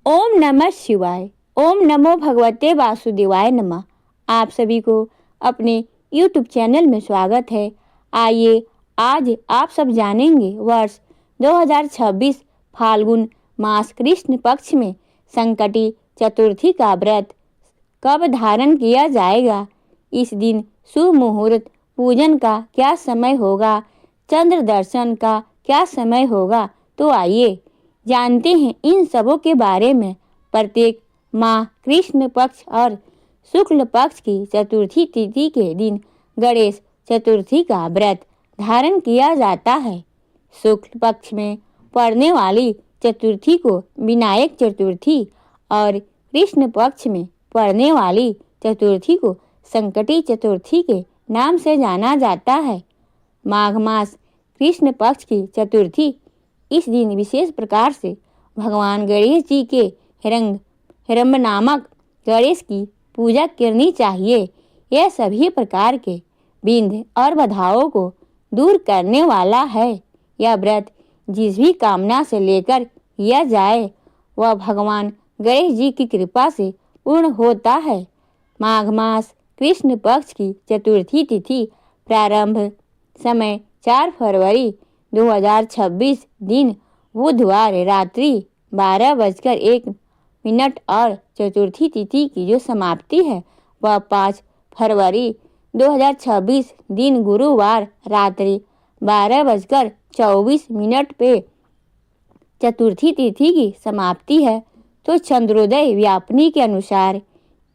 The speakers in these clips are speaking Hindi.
ओम नमः शिवाय। ओम नमो भगवते वासुदेवाय नमः। आप सभी को अपने YouTube चैनल में स्वागत है। आइए आज आप सब जानेंगे वर्ष 2026 फाल्गुन मास कृष्ण पक्ष में संकटी चतुर्थी का व्रत कब धारण किया जाएगा। इस दिन शुभ मुहूर्त पूजन का क्या समय होगा, चंद्र दर्शन का क्या समय होगा। तो आइए जानते हैं इन सबों के बारे में। प्रत्येक माह कृष्ण पक्ष और शुक्ल पक्ष की चतुर्थी तिथि के दिन गणेश चतुर्थी का व्रत धारण किया जाता है। शुक्ल पक्ष में पड़ने वाली चतुर्थी को विनायक चतुर्थी और कृष्ण पक्ष में पड़ने वाली चतुर्थी को संकटी चतुर्थी के नाम से जाना जाता है। माघ मास कृष्ण पक्ष की चतुर्थी इस दिन विशेष प्रकार से भगवान गणेश जी के हिरण्य नामक गणेश की पूजा करनी चाहिए। यह सभी प्रकार के विघ्न और बाधाओं को दूर करने वाला है। यह व्रत जिस भी कामना से लेकर किया जाए वह भगवान गणेश जी की कृपा से पूर्ण होता है। माघ मास कृष्ण पक्ष की चतुर्थी तिथि प्रारंभ समय 4 फरवरी 2026 दिन बुधवार रात्रि 12:01 और चतुर्थी तिथि की जो समाप्ति है वह 5 फरवरी 2026 दिन गुरुवार रात्रि 12:24 पे चतुर्थी तिथि की समाप्ति है। तो चंद्रोदय व्यापनी के अनुसार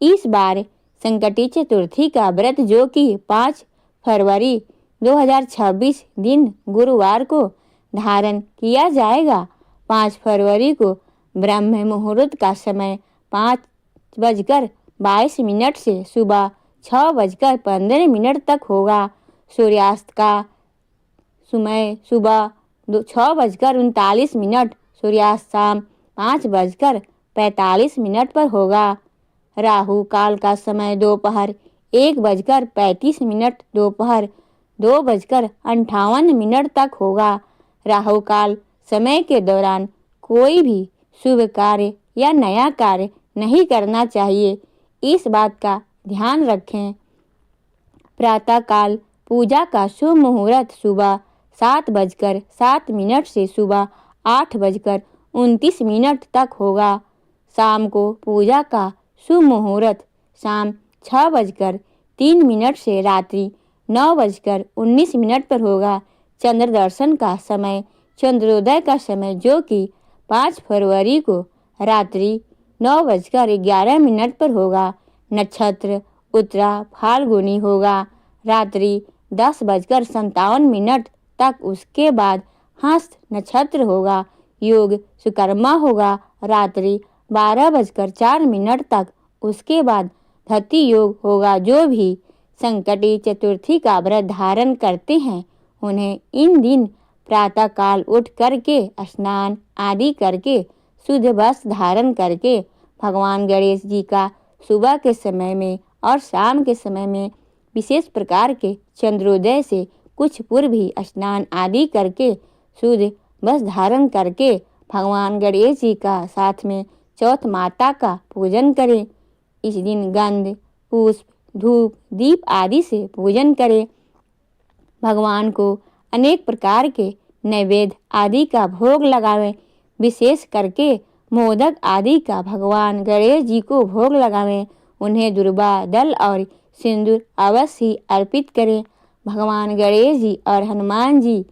इस बार संकटी चतुर्थी का व्रत जो कि 5 फरवरी 2026 दिन गुरुवार को धारण किया जाएगा। 5 फरवरी को ब्रह्म मुहूर्त का समय 5:22 से सुबह 6:15 तक होगा। सूर्यास्त का समय सुबह 6:39, सूर्यास्त शाम 5:45 पर होगा। राहु काल का समय दोपहर 1:35, दोपहर 2:58 तक होगा। राहु काल समय के दौरान कोई भी शुभ कार्य या नया कार्य नहीं करना चाहिए, इस बात का ध्यान रखें। प्रातः काल पूजा का शुभ मुहूर्त सुबह 7:07 से सुबह 8:29 तक होगा। शाम को पूजा का शुभ मुहूर्त शाम 6:03 से रात्रि 9:19 पर होगा। चंद्र दर्शन का समय चंद्रोदय का समय जो कि 5 फरवरी को रात्रि 9:11 पर होगा। नक्षत्र उत्तरा फाल्गुनी होगा रात्रि 10:57 तक। उसके बाद हस्त नक्षत्र होगा। योग सुकर्मा होगा रात्रि 12:04 तक। उसके बाद धत्ती योग होगा। जो भी संकटी चतुर्थी का व्रत धारण करते हैं उन्हें इन दिन प्रातः काल उठ करके स्नान आदि करके शुद्ध वस्त्र धारण करके भगवान गणेश जी का सुबह के समय में और शाम के समय में विशेष प्रकार के चंद्रोदय से कुछ पूर्व ही स्नान आदि करके शुद्ध वस्त्र धारण करके भगवान गणेश जी का साथ में चौथ माता का पूजन करें। इस दिन गंध पुष्प धूप दीप आदि से पूजन करें। भगवान को अनेक प्रकार के नैवेद्य आदि का भोग लगावें। विशेष करके मोदक आदि का भगवान गणेश जी को भोग लगावें। उन्हें दुर्वा दल और सिंदूर अवश्य ही अर्पित करें। भगवान गणेश जी और हनुमान जी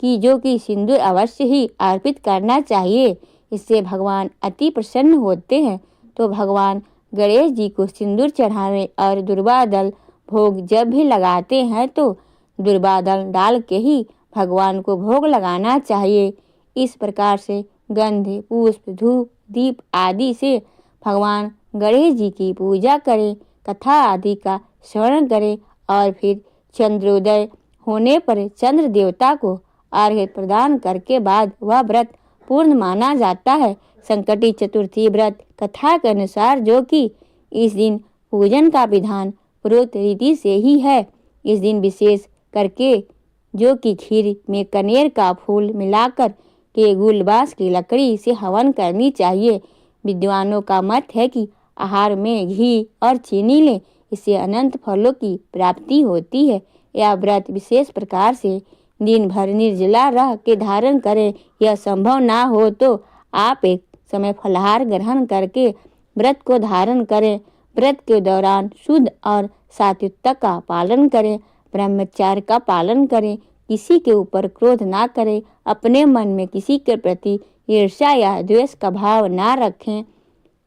की जो कि सिंदूर अवश्य ही अर्पित करना चाहिए। इससे भगवान अति प्रसन्न होते हैं। तो भगवान गणेश जी को सिंदूर चढ़ावें और दुर्वा दल भोग जब भी लगाते हैं तो दुर्वा दल डाल के ही भगवान को भोग लगाना चाहिए। इस प्रकार से गंध पुष्प धूप दीप आदि से भगवान गणेश जी की पूजा करें, कथा आदि का श्रवण करें और फिर चंद्रोदय होने पर चंद्र देवता को अर्घ्य प्रदान करके बाद वह व्रत पूर्ण माना जाता है। संकटी चतुर्थी व्रत कथा के अनुसार जो कि इस दिन पूजन का विधान पुरोहित रीति से ही है। इस दिन विशेष करके जो कि खीर में कनेर का फूल मिलाकर के गुलबास की लकड़ी से हवन करनी चाहिए। विद्वानों का मत है कि आहार में घी और चीनी लें, इससे अनंत फलों की प्राप्ति होती है। यह व्रत विशेष प्रकार से दिन भर निर्जला रह के धारण करें। यह संभव ना हो तो आप एक समय फलाहार ग्रहण करके व्रत को धारण करें। व्रत के दौरान शुद्ध और सात्विकता का पालन करें, ब्रह्मचर्य का पालन करें, किसी के ऊपर क्रोध ना करें, अपने मन में किसी के प्रति ईर्ष्या या द्वेष का भाव ना रखें।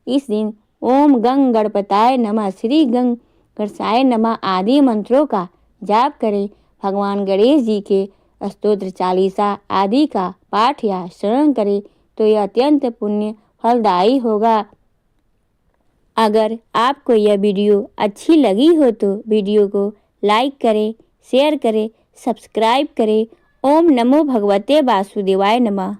इस दिन ओम गंग गणपताय नमः, श्री गंग गणसाय नमः आदि मंत्रों का जाप करें। भगवान गणेश जी के स्तोत्र चालीसा आदि का पाठ या श्रवण करें तो यह अत्यंत पुण्य फलदायी होगा। अगर आपको यह वीडियो अच्छी लगी हो तो वीडियो को लाइक करें, शेयर करें, सब्सक्राइब करें। ओम नमो भगवते वासुदेवाय नमः।